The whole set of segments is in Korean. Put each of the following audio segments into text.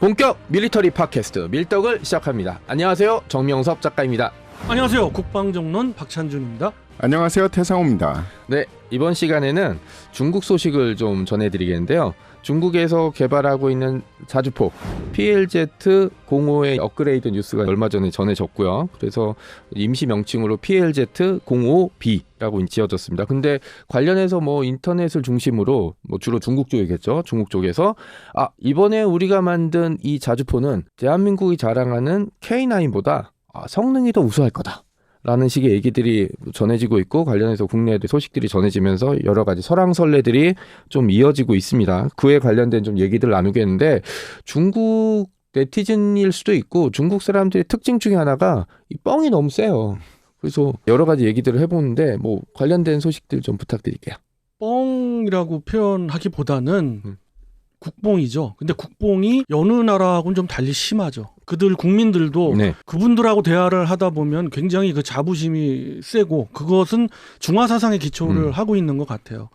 본격 밀리터리 팟캐스트 밀떡을 시작합니다. 안녕하세요, 정명섭 작가입니다. 안녕하세요, 국방정론 박찬준입니다. 안녕하세요, 태상호입니다. 네, 이번 시간에는 중국 소식을 좀 전해드리겠는데요. 중국에서 개발하고 있는 자주포 PLZ-05의 업그레이드 뉴스가 얼마 전에 전해졌고요. 그래서 임시 명칭으로 PLZ-05B라고 지어졌습니다. 근데 관련해서 인터넷을 중심으로 주로 중국 쪽이겠죠. 중국 쪽에서 이번에 우리가 만든 이 자주포는 대한민국이 자랑하는 K9보다 성능이 더 우수할 거다 라는 식의 얘기들이 전해지고 있고, 관련해서 국내에 소식들이 전해지면서 여러 가지 설왕설래들이 좀 이어지고 있습니다. 그에 관련된 좀 얘기들 나누겠는데, 중국 네티즌일 수도 있고 중국 사람들의 특징 중에 하나가 이 뻥이 너무 세요. 그래서 여러 가지 얘기들을 해보는데 관련된 소식들 좀 부탁드릴게요. 뻥이라고 표현하기보다는 국뽕이죠. 근데 국뽕이 여느 나라하고는 좀 달리 심하죠. 그들 국민들도 그분들하고 대화를 하다 보면 굉장히 그 자부심이 세고, 그것은 중화 사상의 기초를 하고 있는 것 같아요.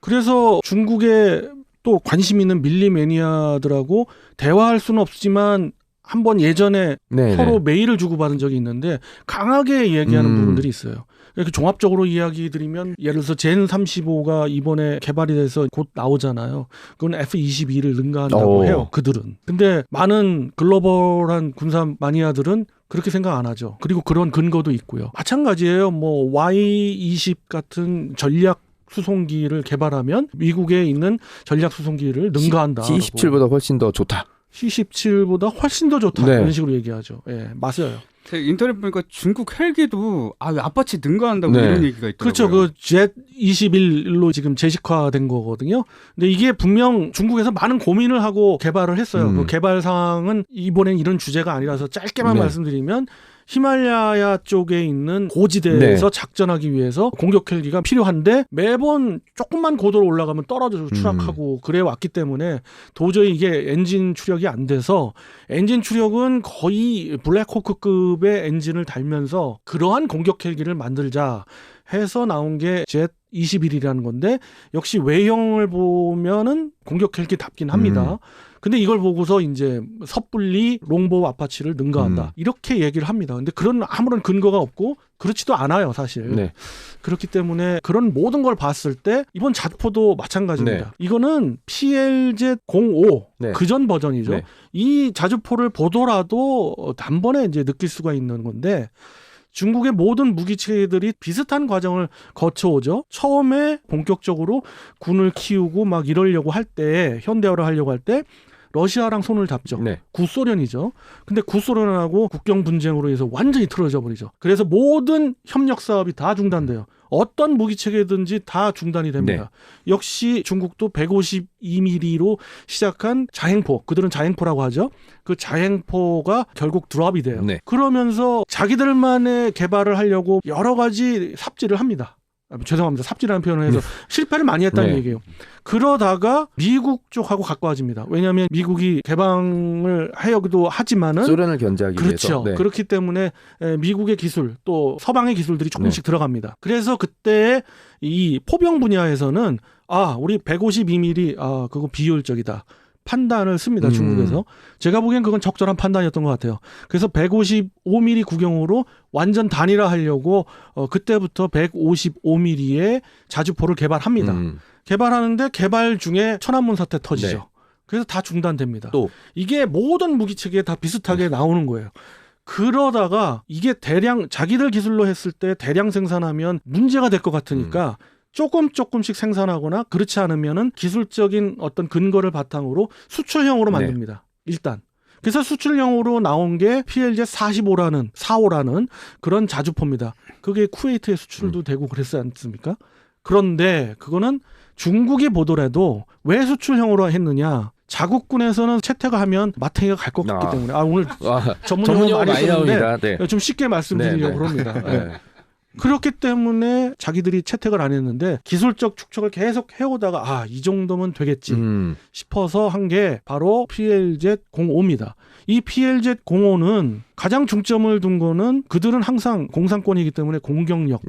그래서 중국에 또 관심 있는 밀리 매니아들하고 대화할 수는 없지만 한번 예전에 서로 메일을 주고받은 적이 있는데 강하게 얘기하는 부분들이 있어요. 이렇게 종합적으로 이야기 드리면, 예를 들어서 젠 35가 이번에 개발이 돼서 곧 나오잖아요. 그건 F-22를 능가한다고 해요, 그들은. 근데 많은 글로벌한 군사 마니아들은 그렇게 생각 안 하죠. 그리고 그런 근거도 있고요. 마찬가지예요. Y-20 같은 전략 수송기를 개발하면 미국에 있는 전략 수송기를 능가한다. C-27보다 훨씬 더 좋다. C-17보다 훨씬 더 좋다. 이런 식으로 얘기하죠. 맞아요. 인터넷 보니까 중국 헬기도 아파치 능가한다고 이런 얘기가 있더라고요. 그렇죠. 그 Z-21로 지금 제식화된 거거든요. 근데 이게 분명 중국에서 많은 고민을 하고 개발을 했어요. 그 개발 사항은 이번엔 이런 주제가 아니라서 짧게만 말씀드리면, 히말라야 쪽에 있는 고지대에서 작전하기 위해서 공격 헬기가 필요한데 매번 조금만 고도로 올라가면 떨어져서 추락하고 그래 왔기 때문에 도저히 이게 엔진 추력이 안 돼서, 엔진 추력은 거의 블랙호크급의 엔진을 달면서 그러한 공격 헬기를 만들자 해서 나온 게 Z-21이라는 건데, 역시 외형을 보면은 공격 헬기답긴 합니다. 근데 이걸 보고서 이제 섣불리 롱보우 아파치를 능가한다, 이렇게 얘기를 합니다. 근데 그런 아무런 근거가 없고 그렇지도 않아요, 사실. 그렇기 때문에 그런 모든 걸 봤을 때 이번 자주포도 마찬가지입니다. 이거는 PLZ-05 그전 버전이죠. 이 자주포를 보더라도 단번에 이제 느낄 수가 있는 건데, 중국의 모든 무기체계들이 비슷한 과정을 거쳐오죠. 처음에 본격적으로 군을 키우고 막 이러려고 할 때, 현대화를 하려고 할 때 러시아랑 손을 잡죠. 구소련이죠. 근데 구소련하고 국경 분쟁으로 해서 완전히 틀어져 버리죠. 그래서 모든 협력 사업이 다 중단돼요. 어떤 무기체계든지 다 중단이 됩니다. 역시 중국도 152mm로 시작한 자행포, 그들은 자행포라고 하죠. 그 자행포가 결국 드롭이 돼요. 그러면서 자기들만의 개발을 하려고 여러 가지 삽질을 합니다. 죄송합니다. 삽질이라는 표현을 해서 실패를 많이 했다는 얘기예요. 그러다가 미국 쪽하고 가까워집니다. 왜냐하면 미국이 개방을 하려고도 하지만은 소련을 견제하기 위해서. 그렇기 때문에 미국의 기술, 또 서방의 기술들이 조금씩 들어갑니다. 그래서 그때 이 포병 분야에서는 우리 152mm 그거 비효율적이다 판단을 씁니다. 중국에서. 제가 보기엔 그건 적절한 판단이었던 것 같아요. 그래서 155mm 구경으로 완전 단일화하려고 그때부터 155mm의 자주포를 개발합니다. 개발하는데 개발 중에 천안문 사태 터지죠. 그래서 다 중단됩니다. 이게 모든 무기체계에 다 비슷하게 나오는 거예요. 그러다가 이게 대량 자기들 기술로 했을 때 대량 생산하면 문제가 될 것 같으니까 조금씩 생산하거나, 그렇지 않으면은 기술적인 어떤 근거를 바탕으로 수출형으로 만듭니다. 일단. 그래서 수출형으로 나온 게 PLZ-45라는 그런 자주포입니다. 그게 쿠웨이트에 수출도 되고 그랬지 않습니까? 그런데 그거는 중국이 보더라도 왜 수출형으로 했느냐? 자국군에서는 채택을 하면 마탱이가 갈 것 같기 때문에. 오늘 전문 용어 많이 썼는데 좀 쉽게 말씀드리려고 합니다. 그렇기 때문에 자기들이 채택을 안 했는데, 기술적 축적을 계속 해오다가 이 정도면 되겠지 싶어서 한 게 바로 PLZ-05입니다. 이 PLZ-05는 가장 중점을 둔 거는, 그들은 항상 공산권이기 때문에 공격력,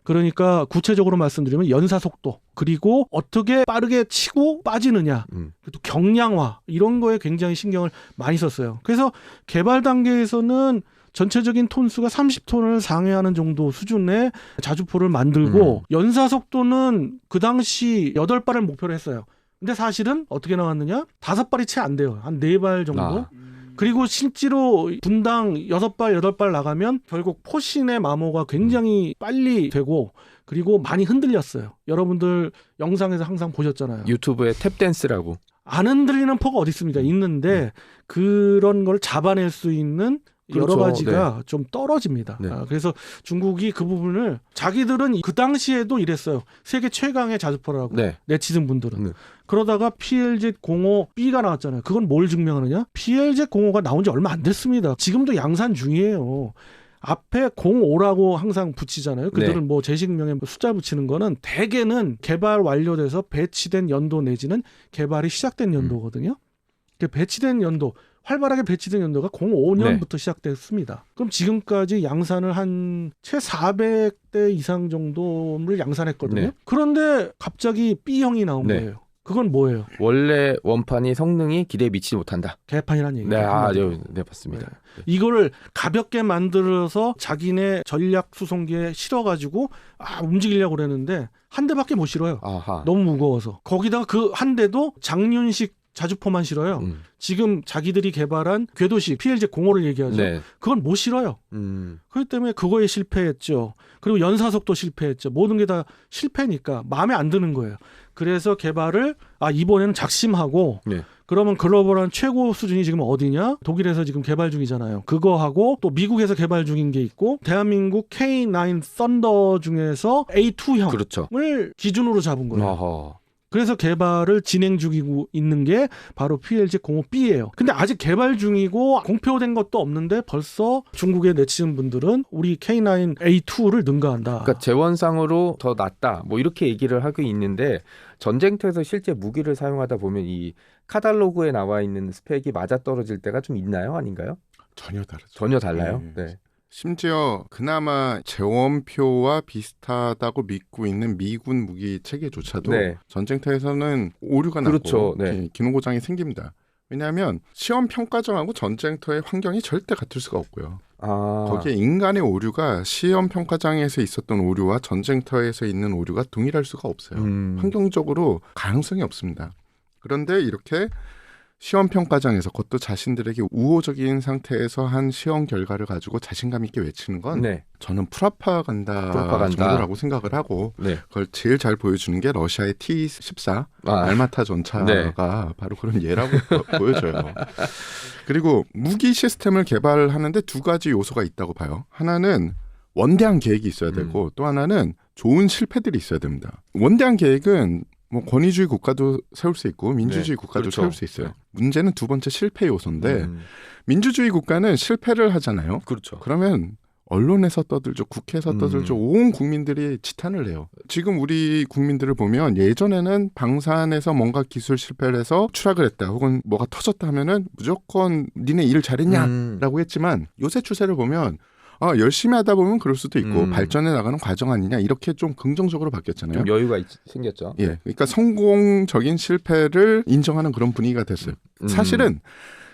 그러니까 구체적으로 말씀드리면 연사 속도 그리고 어떻게 빠르게 치고 빠지느냐 또 경량화 이런 거에 굉장히 신경을 많이 썼어요. 그래서 개발 단계에서는 전체적인 톤수가 30톤을 상회하는 정도 수준의 자주포를 만들고 연사 속도는 그 당시 8발을 목표로 했어요. 근데 사실은 어떻게 나왔느냐? 5발이 채 안 돼요. 한 4발 정도. 그리고 실제로 분당 6발, 8발 나가면 결국 포신의 마모가 굉장히 빨리 되고 그리고 많이 흔들렸어요. 여러분들 영상에서 항상 보셨잖아요. 유튜브에 탭댄스라고. 안 흔들리는 포가 어디 있습니까? 있는데 그런 걸 잡아낼 수 있는 여러 그렇죠. 가지가 좀 떨어집니다. 네. 그래서 중국이 그 부분을 자기들은 그 당시에도 이랬어요. 세계 최강의 자주포라고 네. 네티즌 분들은. 네. 그러다가 PLZ-05B가 나왔잖아요. 그건 뭘 증명하느냐? PLZ-05가 나온 지 얼마 안 됐습니다. 지금도 양산 중이에요. 앞에 05라고 항상 붙이잖아요. 그들은 네. 뭐 제식명에 숫자 붙이는 거는 대개는 개발 완료돼서 배치된 연도 내지는 개발이 시작된 연도거든요. 배치된 연도 활발하게 배치된 연도가 05년부터 시작됐습니다. 그럼 지금까지 양산을 한 채 400대 이상 정도를 양산했거든요. 네. 그런데 갑자기 B형이 나온 네. 거예요. 그건 뭐예요? 원래 원판이 성능이 기대에 미치지 못한다. 개판이라는 얘기예요. 네, 맞습니다. 이거를 가볍게 만들어서 자기네 전략 수송기에 실어가지고 움직이려고 그러는데 한 대밖에 못 실어요. 아하. 너무 무거워서. 거기다가 그 한 대도 장륜식 자주포만 실어요. 지금 자기들이 개발한 궤도식 PLZ-05를 얘기하죠. 네. 그건 못 실어요. 그렇기 때문에 그거에 실패했죠. 그리고 연사속도 실패했죠. 모든 게 다 실패니까 마음에 안 드는 거예요. 그래서 개발을 이번에는 작심하고 네. 그러면 글로벌한 최고 수준이 지금 어디냐? 독일에서 지금 개발 중이잖아요. 그거하고 또 미국에서 개발 중인 게 있고 대한민국 K9 썬더 중에서 A2형을 그렇죠. 기준으로 잡은 거예요. 어허. 그래서 개발을 진행 중이고 있는 게 바로 PLZ-05B예요. 근데 아직 개발 중이고 공표된 것도 없는데 벌써 중국의 네티즌 분들은 우리 K9 A2를 능가한다. 그러니까 재원상으로 더 낫다. 뭐 이렇게 얘기를 하고 있는데 전쟁터에서 실제 무기를 사용하다 보면 이 카탈로그에 나와 있는 스펙이 맞아떨어질 때가 좀 있나요? 아닌가요? 전혀 다르죠. 전혀 달라요. 네. 네. 심지어 그나마 재원표와 비슷하다고 믿고 있는 미군 무기 체계조차도 네. 전쟁터에서는 오류가 그렇죠. 나고 네. 기능 고장이 생깁니다. 왜냐하면 시험 평가정하고 전쟁터의 환경이 절대 같을 수가 없고요. 거기에 인간의 오류가 시험 평가장에서 있었던 오류와 전쟁터에서 있는 오류가 동일할 수가 없어요. 환경적으로 가능성이 없습니다. 그런데 이렇게 시험 평가장에서 그것도 자신들에게 우호적인 상태에서 한 시험 결과를 가지고 자신감 있게 외치는 건 네. 저는 프로파간다 정도라고 생각을 하고 네. 그걸 제일 잘 보여주는 게 러시아의 T-14 알마타 전차가 네. 바로 그런 예라고 보여져요. 그리고 무기 시스템을 개발하는데 두 가지 요소가 있다고 봐요. 하나는 원대한 계획이 있어야 되고 또 하나는 좋은 실패들이 있어야 됩니다. 원대한 계획은 뭐 권위주의 국가도 세울 수 있고 민주주의 국가도 그렇죠. 세울 수 있어요. 문제는 두 번째 실패 요소인데 민주주의 국가는 실패를 하잖아요. 그렇죠. 그러면 언론에서 떠들죠. 국회에서 떠들죠. 온 국민들이 지탄을 해요. 지금 우리 국민들을 보면 예전에는 방산에서 뭔가 기술 실패를 해서 추락을 했다 혹은 뭐가 터졌다 하면은 무조건 니네 일 잘했냐라고 했지만 요새 추세를 보면 열심히 하다 보면 그럴 수도 있고 발전해 나가는 과정 아니냐 이렇게 좀 긍정적으로 바뀌었잖아요. 좀 여유가 생겼죠. 예, 그러니까 성공적인 실패를 인정하는 그런 분위기가 됐어요. 사실은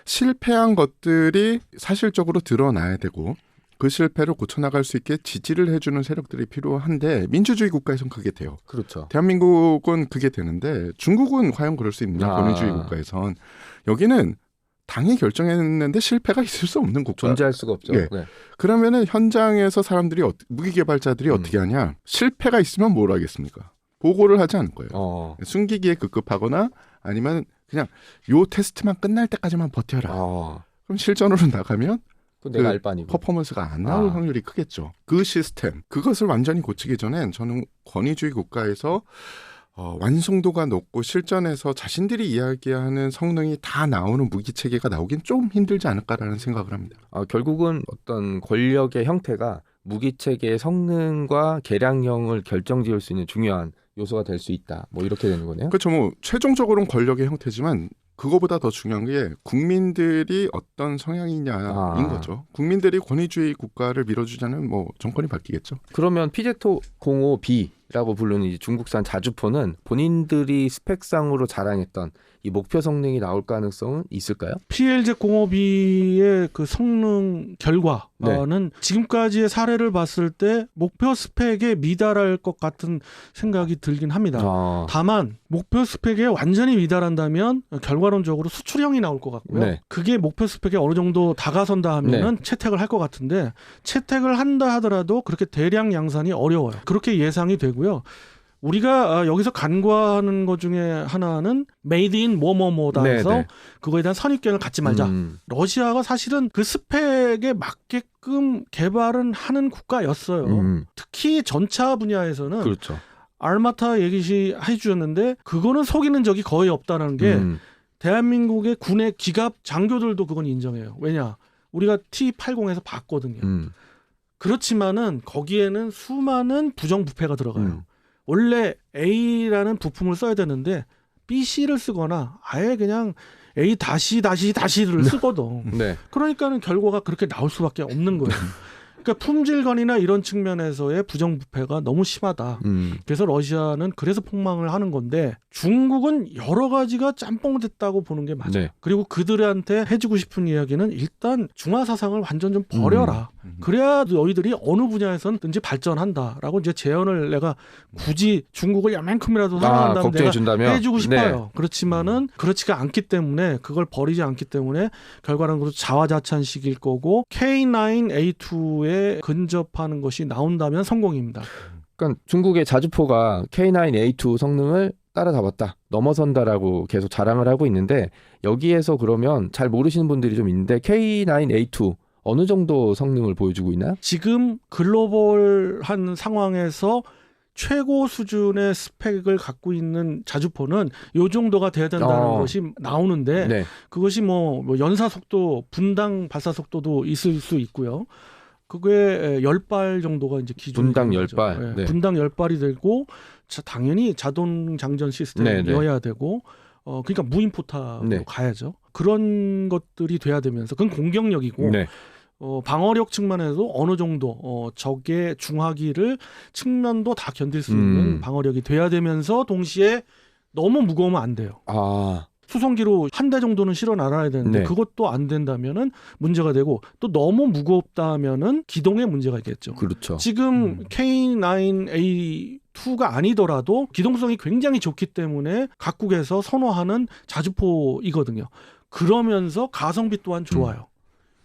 실패한 것들이 사실적으로 드러나야 되고 그 실패를 고쳐나갈 수 있게 지지를 해주는 세력들이 필요한데 민주주의 국가에선 그게 돼요. 그렇죠. 대한민국은 그게 되는데 중국은 과연 그럴 수 있느냐 권위주의 국가에선 여기는 당이 결정했는데 실패가 있을 수 없는 국가. 존재할 수가 없죠. 예. 네. 그러면은 현장에서 사람들이 무기 개발자들이 어떻게 하냐? 실패가 있으면 뭘 하겠습니까? 보고를 하지 않을 거예요. 숨기기에 급급하거나 아니면 그냥 요 테스트만 끝날 때까지만 버텨라. 그럼 실전으로 나가면 내가 알 바니고. 퍼포먼스가 안 나올 확률이 크겠죠. 그 시스템 그것을 완전히 고치기 전엔 저는 권위주의 국가에서 완성도가 높고 실전에서 자신들이 이야기하는 성능이 다 나오는 무기 체계가 나오긴 좀 힘들지 않을까라는 생각을 합니다. 결국은 어떤 권력의 형태가 무기 체계의 성능과 개량형을 결정지을 수 있는 중요한 요소가 될 수 있다. 뭐 이렇게 되는 거네요. 그렇죠. 뭐 최종적으로는 권력의 형태지만 그거보다 더 중요한 게 국민들이 어떤 성향이냐인 거죠. 국민들이 권위주의 국가를 밀어주자는 뭐 정권이 바뀌겠죠. 그러면 PZ-05B라고 부르는 이 중국산 자주포는 본인들이 스펙상으로 자랑했던 이 목표 성능이 나올 가능성은 있을까요? PLZ-05B의 그 성능 결과는 지금까지의 사례를 봤을 때 목표 스펙에 미달할 것 같은 생각이 들긴 합니다. 다만 목표 스펙에 완전히 미달한다면 결과론적으로 수출형이 나올 것 같고요. 그게 목표 스펙에 어느 정도 다가선다 하면은 채택을 할 것 같은데 채택을 한다 하더라도 그렇게 대량 양산이 어려워요. 그렇게 예상이 되고요. 우리가 여기서 간과하는 것 중에 하나는 메이드 인 뭐뭐뭐다 해서 그거에 대한 선입견을 갖지 말자. 러시아가 사실은 그 스펙에 맞게끔 개발은 하는 국가였어요. 특히 전차 분야에서는 그렇죠. 알마타 얘기 해주셨는데 그거는 속이는 적이 거의 없다는 게 대한민국의 군의 기갑 장교들도 그건 인정해요. 왜냐? 우리가 T-80에서 봤거든요. 그렇지만은 거기에는 수많은 부정부패가 들어가요. 원래 A라는 부품을 써야 되는데 BC를 쓰거나 아예 그냥 A-를 쓰거든. 그러니까는 결과가 그렇게 나올 수밖에 없는 거예요. 그러니까 품질관이나 이런 측면에서의 부정부패가 너무 심하다. 그래서 러시아는 그래서 폭망을 하는 건데 중국은 여러 가지가 짬뽕됐다고 보는 게 맞아요. 그리고 그들한테 해주고 싶은 이야기는 일단 중화 사상을 완전 좀 버려라. 그래야 너희들이 어느 분야에서든지 발전한다라고 이제 제언을 내가 굳이 중국을 야만큼이라도 사랑한다면 내가 해주고 싶어요. 그렇지만은 그렇지가 않기 때문에 그걸 버리지 않기 때문에 결과는 자화자찬식일 거고 K9A2에 근접하는 것이 나온다면 성공입니다. 그러니까 중국의 자주포가 K9A2 성능을 따라잡았다, 넘어선다라고 계속 자랑을 하고 있는데 여기에서 그러면 잘 모르시는 분들이 좀 있는데 K9A2 어느 정도 성능을 보여주고 있나요? 지금 글로벌한 상황에서 최고 수준의 스펙을 갖고 있는 자주포는 이 정도가 돼야 된다는 것이 나오는데 그것이 뭐 연사 속도, 분당 발사 속도도 있을 수 있고요. 그게 10발 정도가 이제 기준이 분당 10발. 분당 10발이 되고 당연히 자동 장전 시스템이어야 되고 그러니까 무인 포탑으로 가야죠. 그런 것들이 돼야 되면서 그건 공격력이고 방어력 측면에서 어느 정도 적의 중화기를 측면도 다 견딜 수 있는 방어력이 돼야 되면서 동시에 너무 무거우면 안 돼요. 수송기로 한 대 정도는 실어 날아야 되는데 그것도 안 된다면은 문제가 되고 또 너무 무겁다면은 기동에 문제가 있겠죠. 그렇죠. 지금 K9A2가 아니더라도 기동성이 굉장히 좋기 때문에 각국에서 선호하는 자주포이거든요. 그러면서 가성비 또한 좋아요.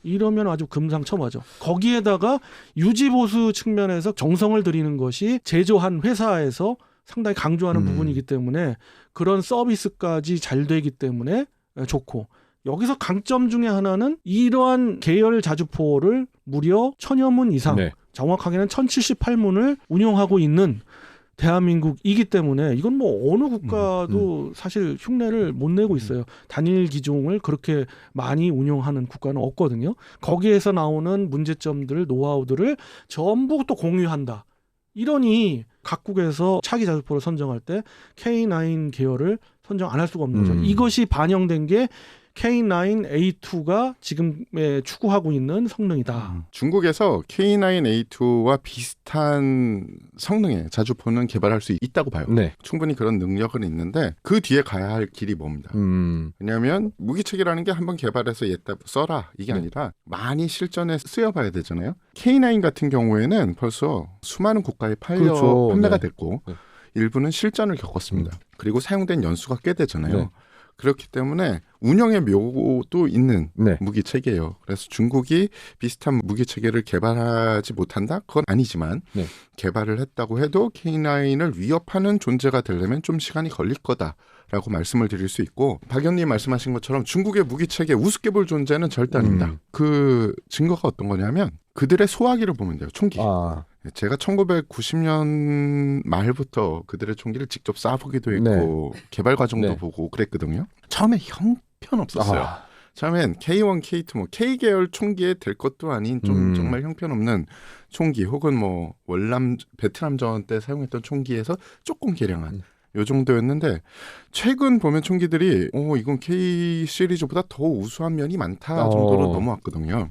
이러면 아주 금상첨화죠. 거기에다가 유지보수 측면에서 정성을 들이는 것이 제조한 회사에서 상당히 강조하는 부분이기 때문에 그런 서비스까지 잘 되기 때문에 좋고 여기서 강점 중에 하나는 이러한 계열 자주포를 무려 1000여 문 이상 정확하게는 1078문을 운용하고 있는 대한민국이기 때문에 이건 뭐 어느 국가도 사실 흉내를 못 내고 있어요. 단일 기종을 그렇게 많이 운용하는 국가는 없거든요. 거기에서 나오는 문제점들, 노하우들을 전부 또 공유한다. 이러니 각국에서 차기 자주포를 선정할 때 K9 계열을 선정 안 할 수가 없는 거죠. 이것이 반영된 게 K9A2가 지금에 추구하고 있는 성능이다. 중국에서 K9A2와 비슷한 성능의 자주포는 개발할 수 있다고 봐요. 충분히 그런 능력은 있는데 그 뒤에 가야 할 길이 뭡니다. 왜냐하면 무기체계라는 게 한번 개발해서 얘다 써라 이게 아니라 많이 실전에 쓰여봐야 되잖아요. K9 같은 경우에는 벌써 수많은 국가에 판매가 됐고 일부는 실전을 겪었습니다. 그리고 사용된 연수가 꽤 되잖아요. 그렇기 때문에 운영의 묘도 있는 무기체계예요. 그래서 중국이 비슷한 무기체계를 개발하지 못한다? 그건 아니지만 개발을 했다고 해도 K9을 위협하는 존재가 되려면 좀 시간이 걸릴 거다라고 말씀을 드릴 수 있고 박 의원님 말씀하신 것처럼 중국의 무기체계 우습게 볼 존재는 절대 아닙니다. 그 증거가 어떤 거냐면 그들의 소화기를 보면 돼요. 총기. 제가 1990년 말부터 그들의 총기를 직접 쏴보기도 했고 개발 과정도 보고 그랬거든요. 처음에 형편없었어요. 처음엔 K1, K2, 뭐 K계열 총기에 될 것도 아닌 좀 정말 형편없는 총기 혹은 뭐 베트남전 때 사용했던 총기에서 조금 개량한 요 정도였는데 최근 보면 총기들이 이건 K 시리즈보다 더 우수한 면이 많다 정도로 넘어왔거든요.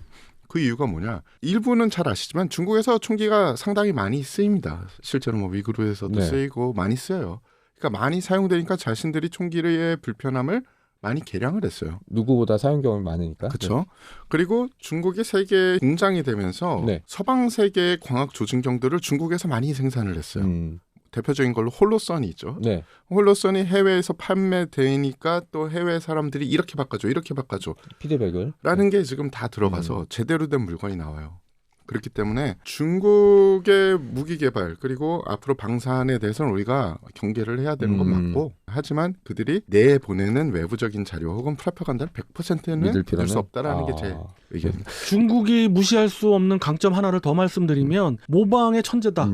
그 이유가 뭐냐? 일부는 잘 아시지만 중국에서 총기가 상당히 많이 쓰입니다. 실제로 뭐 위구르에서도 쓰이고 많이 쓰여요. 그러니까 많이 사용되니까 자신들이 총기의 불편함을 많이 개량을 했어요. 누구보다 사용 경험이 많으니까. 그렇죠. 그리고 중국이 세계 공장이 되면서 서방 세계의 광학 조준경들을 중국에서 많이 생산을 했어요. 대표적인 걸로 홀로선이 있죠. 홀로선이 해외에서 판매되니까 또 해외 사람들이 이렇게 바꿔줘 피드백을 라는 게 지금 다 들어가서 제대로 된 물건이 나와요. 그렇기 때문에 중국의 무기 개발 그리고 앞으로 방산에 대해서는 우리가 경계를 해야 되는 건 맞고, 하지만 그들이 내보내는 외부적인 자료 혹은 프로파간다를 100%는 믿을 수 없다라는 게 제 의견입니다. 중국이 무시할 수 없는 강점 하나를 더 말씀드리면 모방의 천재다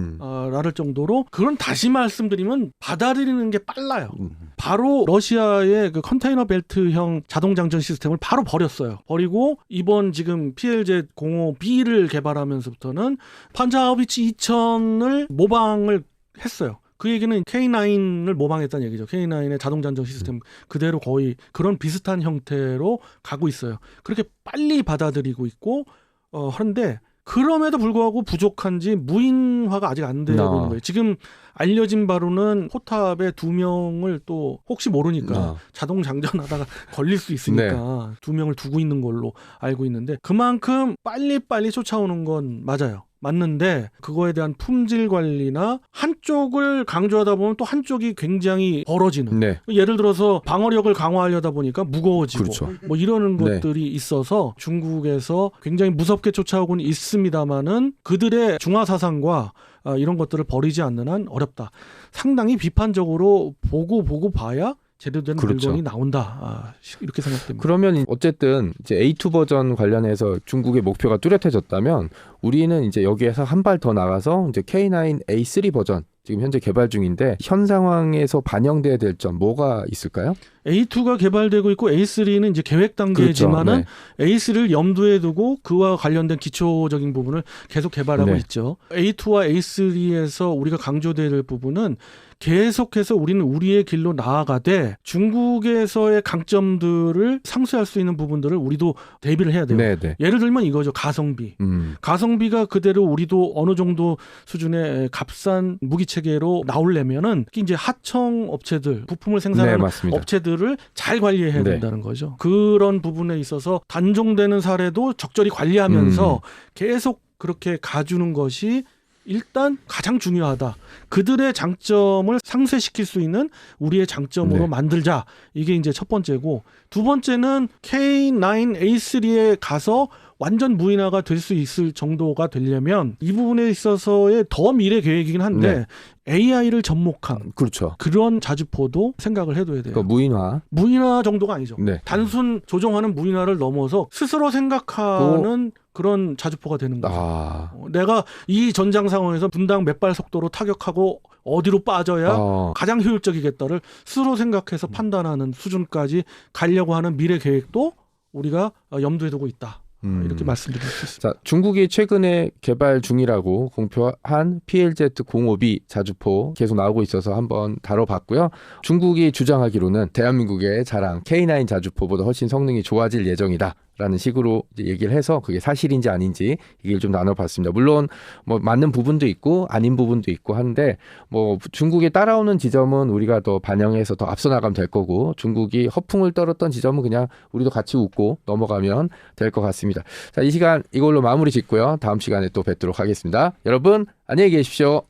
라를 정도로, 그건 다시 말씀드리면 받아들이는 게 빨라요. 바로 러시아의 그 컨테이너 벨트형 자동 장전 시스템을 바로 버렸어요. 버리고 이번 지금 PLZ-05B를 개발하면서부터는 판자하우비츠 2000을 모방을 했어요. 그 얘기는 K9을 모방했다는 얘기죠. K9의 자동 장전 시스템 그대로 거의 그런 비슷한 형태로 가고 있어요. 그렇게 빨리 받아들이고 있고 하는데, 그럼에도 불구하고 부족한지 무인화가 아직 안 되고 있는 거예요. 지금 알려진 바로는 포탑에 2명을 또 혹시 모르니까 자동 장전하다가 걸릴 수 있으니까 2명을 두고 있는 걸로 알고 있는데, 그만큼 빨리빨리 쫓아오는 건 맞아요. 맞는데 그거에 대한 품질 관리나 한쪽을 강조하다 보면 또 한쪽이 굉장히 벌어지는, 예를 들어서 방어력을 강화하려다 보니까 무거워지고 뭐 이러는 것들이 있어서 중국에서 굉장히 무섭게 쫓아오고는 있습니다만은 그들의 중화 사상과 이런 것들을 버리지 않는 한 어렵다. 상당히 비판적으로 보고 봐야 제대로 된 물건이 나온다. 이렇게 생각됩니다. 그러면 어쨌든 이제 A2 버전 관련해서 중국의 목표가 뚜렷해졌다면 우리는 이제 여기에서 한 발 더 나가서 이제 K9 A3 버전 지금 현재 개발 중인데 현 상황에서 반영돼야 될 점 뭐가 있을까요? A2가 개발되고 있고 A3는 이제 계획 단계지만은 A3를 염두에 두고 그와 관련된 기초적인 부분을 계속 개발하고 있죠. A2와 A3에서 우리가 강조될 부분은 계속해서 우리는 우리의 길로 나아가되 중국에서의 강점들을 상쇄할 수 있는 부분들을 우리도 대비를 해야 돼요. 예를 들면 이거죠. 가성비. 가성비가 그대로 우리도 어느 정도 수준의 값싼 무기 체계로 나오려면은 이제 하청 업체들, 부품을 생산하는 업체들을 잘 관리해야 된다는 거죠. 그런 부분에 있어서 단종되는 사례도 적절히 관리하면서 계속 그렇게 가주는 것이 일단 가장 중요하다. 그들의 장점을 상쇄시킬 수 있는 우리의 장점으로 만들자. 이게 이제 첫 번째고, 두 번째는 K9A3에 가서 완전 무인화가 될 수 있을 정도가 되려면 이 부분에 있어서의 더 미래 계획이긴 한데 AI를 접목한 그런 자주포도 생각을 해둬야 돼요. 그러니까 무인화 정도가 아니죠. 단순 조종하는 무인화를 넘어서 스스로 생각하는 그런 자주포가 되는 거죠. 내가 이 전장 상황에서 분당 몇 발 속도로 타격하고 어디로 빠져야 가장 효율적이겠다를 스스로 생각해서 판단하는 수준까지 가려고 하는 미래 계획도 우리가 염두에 두고 있다. 이렇게 말씀드릴 수 있습니다. 자, 중국이 최근에 개발 중이라고 공표한 PLZ-05B 자주포 계속 나오고 있어서 한번 다뤄봤고요. 중국이 주장하기로는 대한민국의 자랑 K9 자주포보다 훨씬 성능이 좋아질 예정이다. 라는 식으로 이제 얘기를 해서 그게 사실인지 아닌지 얘기를 좀 나눠봤습니다. 물론 뭐 맞는 부분도 있고 아닌 부분도 있고 한데 뭐 중국에 따라오는 지점은 우리가 더 반영해서 더 앞서 나가면 될 거고, 중국이 허풍을 떨었던 지점은 그냥 우리도 같이 웃고 넘어가면 될 것 같습니다. 자, 이 시간 이걸로 마무리 짓고요. 다음 시간에 또 뵙도록 하겠습니다. 여러분 안녕히 계십시오.